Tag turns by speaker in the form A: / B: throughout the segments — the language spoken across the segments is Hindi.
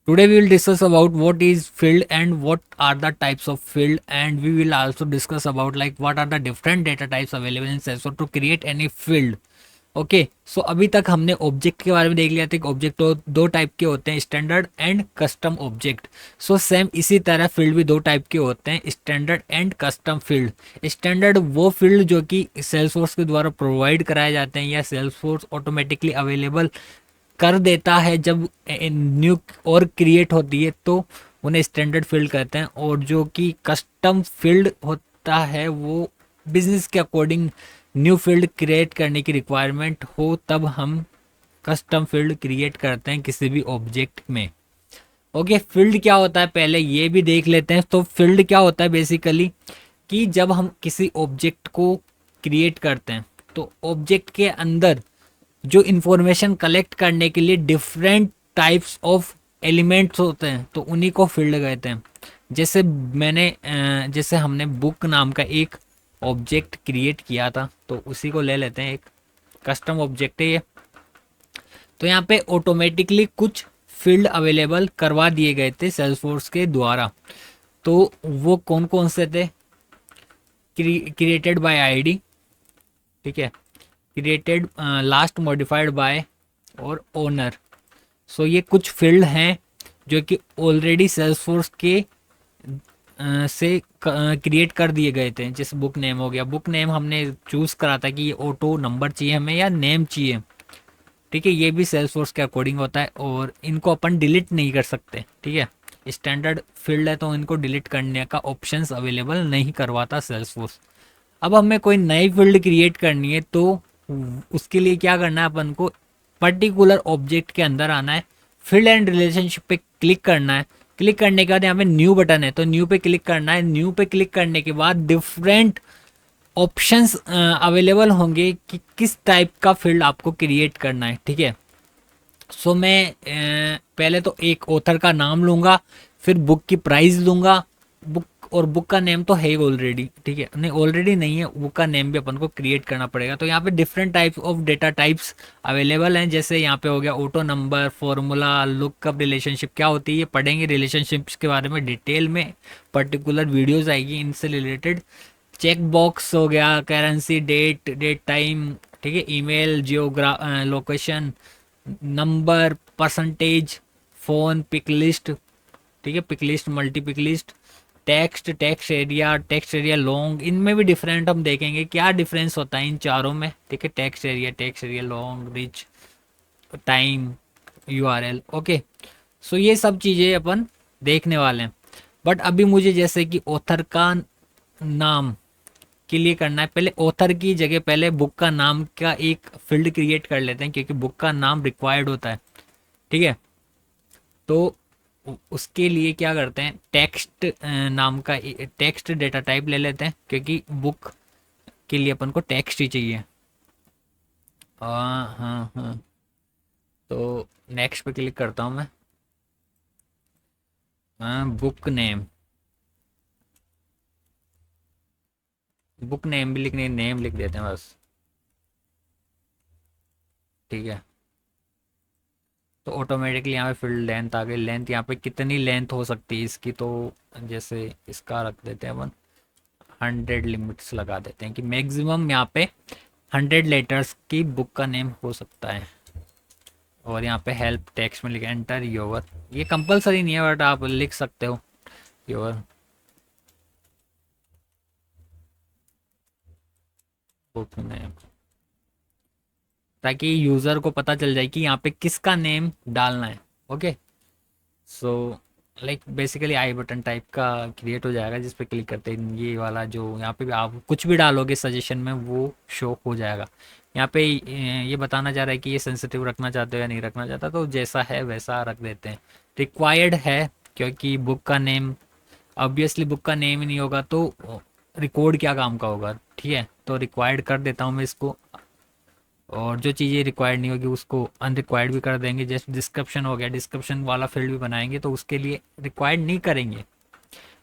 A: Today we will discuss about what is field and what are the types of field, and we will also discuss about like what are the different data types available in Salesforce to create any field. Okay so अभी तक हमने ऑब्जेक्ट के बारे में देख लिया था कि ऑब्जेक्ट तो दो टाइप के होते हैं, standard and custom object. So same इसी तरह फील्ड भी दो टाइप के होते हैं, standard and custom field. Standard वो फील्ड जो कि सेल्सफोर्स के द्वारा प्रोवाइड कराए जाते हैं या सेल्सफोर्स ऑटोमेटिकली अवेलेबल कर देता है जब न्यू और क्रिएट होती है, तो उन्हें स्टैंडर्ड फील्ड कहते हैं। और जो कि कस्टम फील्ड होता है वो बिजनेस के अकॉर्डिंग न्यू फील्ड क्रिएट करने की रिक्वायरमेंट हो तब हम कस्टम फील्ड क्रिएट करते हैं किसी भी ऑब्जेक्ट में। ओके फील्ड क्या होता है पहले ये भी देख लेते हैं। तो फील्ड क्या होता है बेसिकली कि जब हम किसी ऑब्जेक्ट को क्रिएट करते हैं तो ऑब्जेक्ट के अंदर जो इंफॉर्मेशन कलेक्ट करने के लिए डिफरेंट टाइप्स ऑफ एलिमेंट्स होते हैं तो उन्हीं को फील्ड कहते हैं। जैसे हमने बुक नाम का एक ऑब्जेक्ट क्रिएट किया था तो उसी को ले लेते हैं, एक कस्टम ऑब्जेक्ट है ये। तो यहाँ पे ऑटोमेटिकली कुछ फील्ड अवेलेबल करवा दिए गए थे सेल्सफोर्स के द्वारा। तो वो कौन कौन से थे? क्रिएटेड बाय आईडी, ठीक है, क्रिएटेड लास्ट मॉडिफाइड बाय और ओनर। सो ये कुछ फील्ड हैं जो कि ऑलरेडी सेल्सफोर्स के से क्रिएट कर दिए गए थे। जैसे बुक नेम हो गया, बुक नेम हमने चूज करा था कि ये ऑटो नंबर चाहिए हमें या नेम चाहिए, ठीक है, ये भी सेल्सफोर्स के अकॉर्डिंग होता है और इनको अपन डिलीट नहीं कर सकते, ठीक है। स्टैंडर्ड फील्ड है तो इनको डिलीट करने का ऑप्शंस अवेलेबल नहीं करवाता सेल्सफोर्स। अब हमें कोई नई फील्ड क्रिएट करनी है तो उसके लिए क्या करना है, अपन को पर्टिकुलर ऑब्जेक्ट के अंदर आना है, फील्ड एंड रिलेशनशिप पे क्लिक करना है। क्लिक करने के बाद यहाँ पे न्यू बटन है तो न्यू पे क्लिक करना है। न्यू पे क्लिक करने के बाद डिफरेंट ऑप्शंस अवेलेबल होंगे कि किस टाइप का फील्ड आपको क्रिएट करना है, ठीक है। सो मैं पहले तो एक ऑथर का नाम लूंगा, फिर बुक की प्राइस लूंगा। बुक और बुक का नेम तो है ही ऑलरेडी, ठीक है, नहीं ऑलरेडी नहीं है, बुक का नेम भी अपन को क्रिएट करना पड़ेगा। तो यहाँ पे different types of data types available हैं। जैसे यहाँ पे हो गया auto number, formula, lookup, relationship क्या होती है ये पढ़ेंगे रिलेशनशिप्स के बारे में डिटेल में, पर्टिकुलर वीडियोज आएगी इनसे रिलेटेड। चेक बॉक्स हो गया, करेंसी, डेट टाइम, ठीक है, email, location, number, percentage, phone, pick list, ठीक है, pick list, multi pick list, text area long. इनमें भी डिफरेंट हम देखेंगे क्या डिफरेंस होता है इन चारों में, ठीक है। Text area long, rich, time, URL, okay. So ये सब चीज़ें अपन देखने वाले हैं। बट अभी मुझे जैसे कि ऑथर का नाम के लिए करना है, पहले ऑथर की जगह पहले बुक का नाम का एक फील्ड क्रिएट कर लेते हैं क्योंकि बुक का नाम रिक्वायर्ड होता है, ठीक है। तो उसके लिए क्या करते हैं, टेक्स्ट नाम का टेक्स्ट डेटा टाइप ले लेते हैं क्योंकि बुक के लिए अपन को टेक्स्ट ही चाहिए। हाँ हाँ हाँ। तो नेक्स्ट पे क्लिक करता हूँ मैं। बुक नेम, बुक नेम भी लिखने, नेम लिख देते हैं बस, ठीक है। तो ऑटोमेटिकली यहाँ पे फील्ड लेंथ आ गई। लेंथ यहाँ पे कितनी लेंथ हो सकती है इसकी, तो जैसे इसका रख देते हैं अपन 100 लिमिट्स लगा देते हैं कि मैक्सिमम यहाँ पे 100 लेटर्स की बुक का नेम हो सकता है। और यहाँ पे हेल्प टेक्स्ट में लिखे एंटर योर, ये कंपलसरी नहीं है बट आप लिख सकते हो योर बुक नेम, ताकि यूज़र को पता चल जाए कि यहाँ पे किसका नेम डालना है। Okay so like basically I button type का क्रिएट हो जाएगा जिस पे क्लिक करते हैं ये वाला, जो यहाँ पे भी आप कुछ भी डालोगे सजेशन में वो शो हो जाएगा। यहाँ पे ये बताना चाह रहा है कि ये सेंसिटिव रखना चाहते हो या नहीं रखना चाहता, तो जैसा है वैसा रख देते हैं। रिक्वायर्ड है क्योंकि बुक का नेम, ऑब्वियसली बुक का नेम ही नहीं होगा तो रिकॉर्ड क्या काम का होगा, ठीक है। तो रिक्वायर्ड कर देता हूँ मैं इसको, और जो चीज़ें रिक्वायर्ड नहीं होगी उसको अनरिक्वायर्ड भी कर देंगे। जैसे डिस्क्रिप्शन हो गया, डिस्क्रिप्शन वाला फील्ड भी बनाएंगे तो उसके लिए रिक्वायर्ड नहीं करेंगे,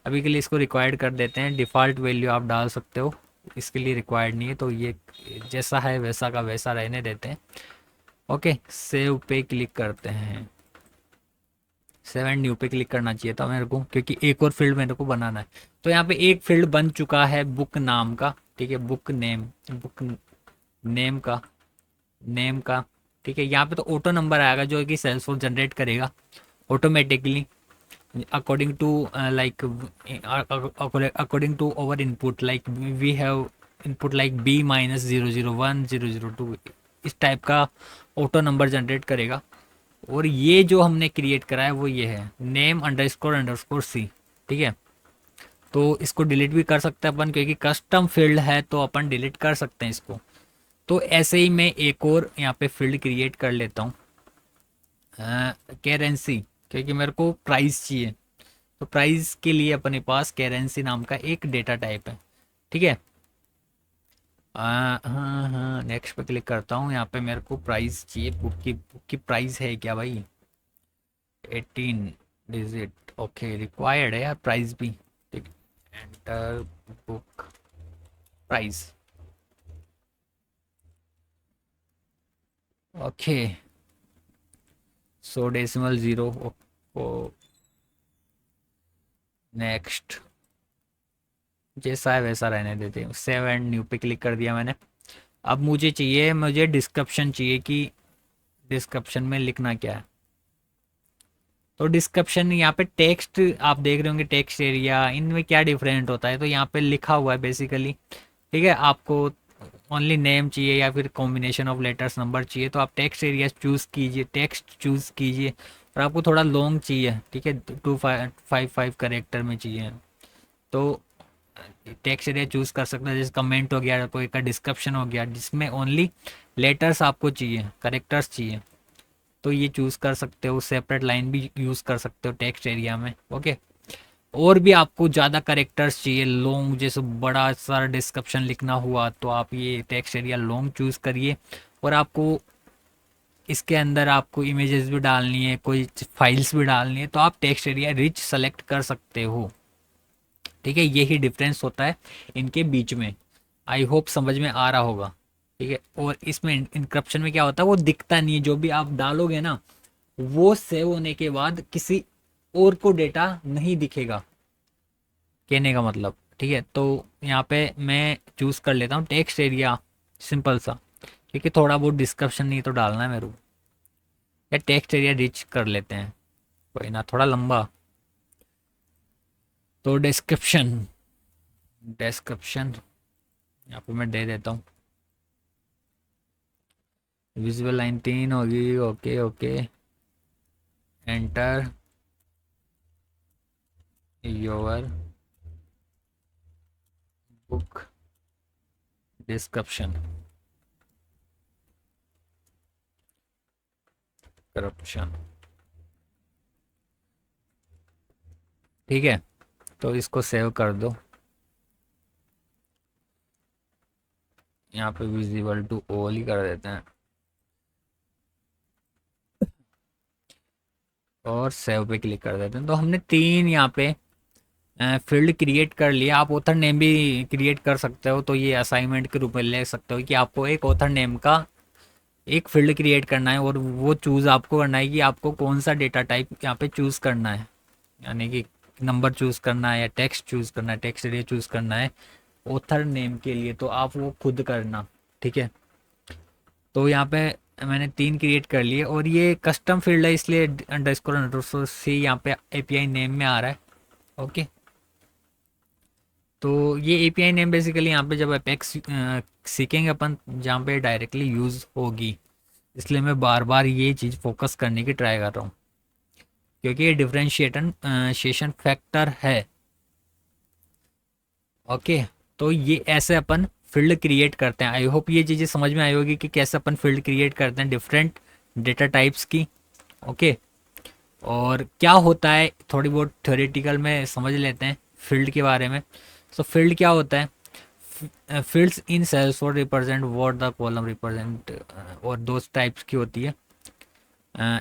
A: अभी के लिए इसको रिक्वायर्ड कर देते हैं। डिफ़ॉल्ट वैल्यू आप डाल सकते हो, इसके लिए रिक्वायर्ड नहीं है तो ये जैसा है वैसा का वैसा रहने देते हैं। ओके सेव पे क्लिक करते हैं। 7 न्यू पे क्लिक करना चाहिए था मेरे को, क्योंकि एक और फील्ड मेरे को बनाना है। तो यहाँ पे एक फील्ड बन चुका है बुक नाम का, ठीक है, बुक नेम का, नेम का, ठीक है। यहाँ पे तो ऑटो नंबर आएगा जो कि सेल्सफोर्स जनरेट करेगा automatically according to according to our input, like we have input like b minus 001 002, इस टाइप का ऑटो नंबर जनरेट करेगा। और ये जो हमने क्रिएट करा है वो ये है नेम अंडरस्कोर अंडरस्कोर सी, ठीक है। तो इसको डिलीट भी कर सकते हैं अपन, क्योंकि कस्टम फील्ड है तो अपन डिलीट कर सकते हैं इसको। तो ऐसे ही मैं एक और यहाँ पे फील्ड क्रिएट कर लेता हूँ, करेंसी, क्योंकि मेरे को प्राइस चाहिए। तो प्राइस के लिए अपने पास करेंसी नाम का एक डेटा टाइप है, ठीक है। हाँ हाँ, नेक्स्ट पे क्लिक करता हूँ। यहाँ पे मेरे को प्राइस चाहिए, बुक की प्राइस है क्या भाई, 18 डिजिट, ओके रिक्वायर्ड है यार प्राइस भी, ठीक। Enter book price, okay. 100.0, next, जैसा है वैसा रहने देते हैं। 7 न्यू पे क्लिक कर दिया मैंने। अब मुझे डिस्क्रिप्शन चाहिए कि डिस्क्रिप्शन में लिखना क्या है। तो डिस्क्रिप्शन यहाँ पे टेक्स्ट आप देख रहे होंगे, टेक्स्ट एरिया, इनमें क्या डिफरेंट होता है। तो यहाँ पे लिखा हुआ है बेसिकली, ठीक है। आपको ओनली नेम चाहिए या फिर कॉम्बिनेशन ऑफ लेटर्स नंबर चाहिए तो आप टेक्स्ट एरिया चूज़ कीजिए, टेक्स्ट चूज़ कीजिए। और आपको थोड़ा लॉन्ग चाहिए, ठीक है, 255 करेक्टर में चाहिए तो टेक्स्ट एरिया चूज़ कर सकते हैं। जैसे कमेंट हो गया, कोई का डिस्क्रिप्शन हो गया जिसमें ओनली लेटर्स आपको चाहिए, करेक्टर्स चाहिए, तो ये चूज़ कर सकते हो। सेपरेट लाइन भी यूज़ कर सकते हो टेक्स्ट एरिया में, ओके। और भी आपको ज़्यादा करेक्टर्स चाहिए लॉन्ग, जैसे बड़ा सारा डिस्क्रिप्शन लिखना हुआ तो आप ये टेक्स्ट एरिया लॉन्ग चूज़ करिए। और आपको इसके अंदर आपको इमेजेस भी डालनी है, कोई फाइल्स भी डालनी है तो आप टेक्स्ट एरिया रिच सेलेक्ट कर सकते हो, ठीक है। यही डिफरेंस होता है इनके बीच में। आई होप समझ में आ रहा होगा, ठीक है। और इसमें इनक्रप्शन में क्या होता है, वो दिखता नहीं है, जो भी आप डालोगे ना वो सेव होने के बाद किसी और को डेटा नहीं दिखेगा, कहने का मतलब, ठीक है। तो यहाँ पे मैं चूज़ कर लेता हूँ टेक्स्ट एरिया सिंपल सा, क्योंकि थोड़ा बहुत डिस्क्रिप्शन नहीं तो डालना है मेरे को। या टेक्स्ट एरिया रिच कर लेते हैं, कोई ना, थोड़ा लंबा। तो डिस्क्रिप्शन, डिस्क्रिप्शन यहाँ पे मैं दे देता हूँ। विजुअल लाइन 3 होगी, okay okay. Enter your book description corruption, ठीक है। तो इसको सेव कर दो, यहाँ पे विजिबल टू ऑल ही कर देते हैं और सेव पे क्लिक कर देते हैं। तो हमने 3 यहाँ पे फील्ड क्रिएट कर लिया। आप ऑथर नेम भी क्रिएट कर सकते हो, तो ये असाइनमेंट के रूप में ले सकते हो कि आपको एक ऑथर नेम का एक फील्ड क्रिएट करना है और वो चूज़ आपको करना है कि आपको कौन सा डेटा टाइप यहाँ पे चूज़ करना है, यानी कि नंबर चूज़ करना है या टेक्स्ट चूज़ करना है, टेक्स्ट एरिया चूज़ करना है ऑथर नेम के लिए, तो आप वो खुद करना, ठीक है। तो यहाँ पे मैंने 3 क्रिएट कर लिए और ये कस्टम फील्ड है इसलिए अंडरस्कोर अंडरस्कोर सी यहाँ पे एपीआई नेम में आ रहा है, ओके। तो ये एपीआई नेम बेसिकली यहाँ पे जब अपेक्स सीखेंगे अपन जहाँ पे डायरेक्टली यूज़ होगी, इसलिए मैं बार बार ये चीज़ फोकस करने की ट्राई कर रहा हूँ, क्योंकि ये डिफरेंशिएशन शेशन फैक्टर है, ओके। तो ये ऐसे अपन फील्ड क्रिएट करते हैं। आई होप ये चीज़ें समझ में आई होगी कि कैसे अपन फील्ड क्रिएट करते हैं डिफरेंट डेटा टाइप्स की, ओके। और क्या होता है थोड़ी बहुत थ्योरेटिकल में समझ लेते हैं फील्ड के बारे में। सो फील्ड क्या होता है, fields in cells for represent what the column represent, और दो टाइप्स की होती है,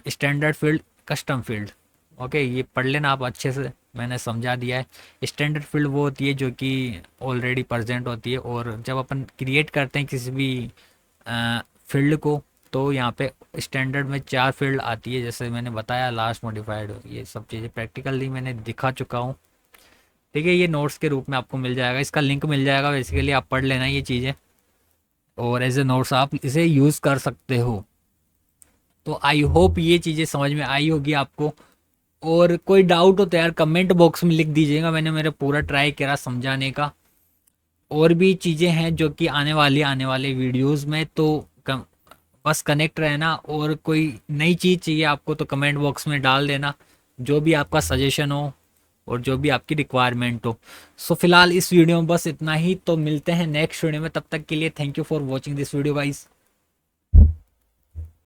A: standard field, custom field, okay. ये पढ़ लेना आप अच्छे से, मैंने समझा दिया है। स्टैंडर्ड फील्ड वो होती है जो कि ऑलरेडी प्रेजेंट होती है, और जब अपन क्रिएट करते हैं किसी भी फील्ड को तो यहाँ पे स्टैंडर्ड में 4 फील्ड आती है, जैसे मैंने बताया लास्ट मॉडिफाइड, ये सब चीज़ें प्रैक्टिकली मैंने दिखा चुका हूँ। ठीक है, ये नोट्स के रूप में आपको मिल जाएगा, इसका लिंक मिल जाएगा, बेसिकली आप पढ़ लेना ये चीज़ें और एज ए नोट्स आप इसे यूज़ कर सकते हो। तो आई होप ये चीज़ें समझ में आई होगी आपको। और कोई डाउट हो तो यार कमेंट बॉक्स में लिख दीजिएगा, मैंने मेरा पूरा ट्राई करा समझाने का। और भी चीज़ें हैं जो कि आने वाले वीडियोस में, तो बस कनेक्ट रहना। और कोई नई चीज़ चाहिए आपको तो कमेंट बॉक्स में डाल देना, जो भी आपका सजेशन हो और जो भी आपकी रिक्वायरमेंट हो। सो फिलहाल इस वीडियो में बस इतना ही, तो मिलते हैं नेक्स्ट वीडियो में, तब तक के लिए thank you for watching this video guys.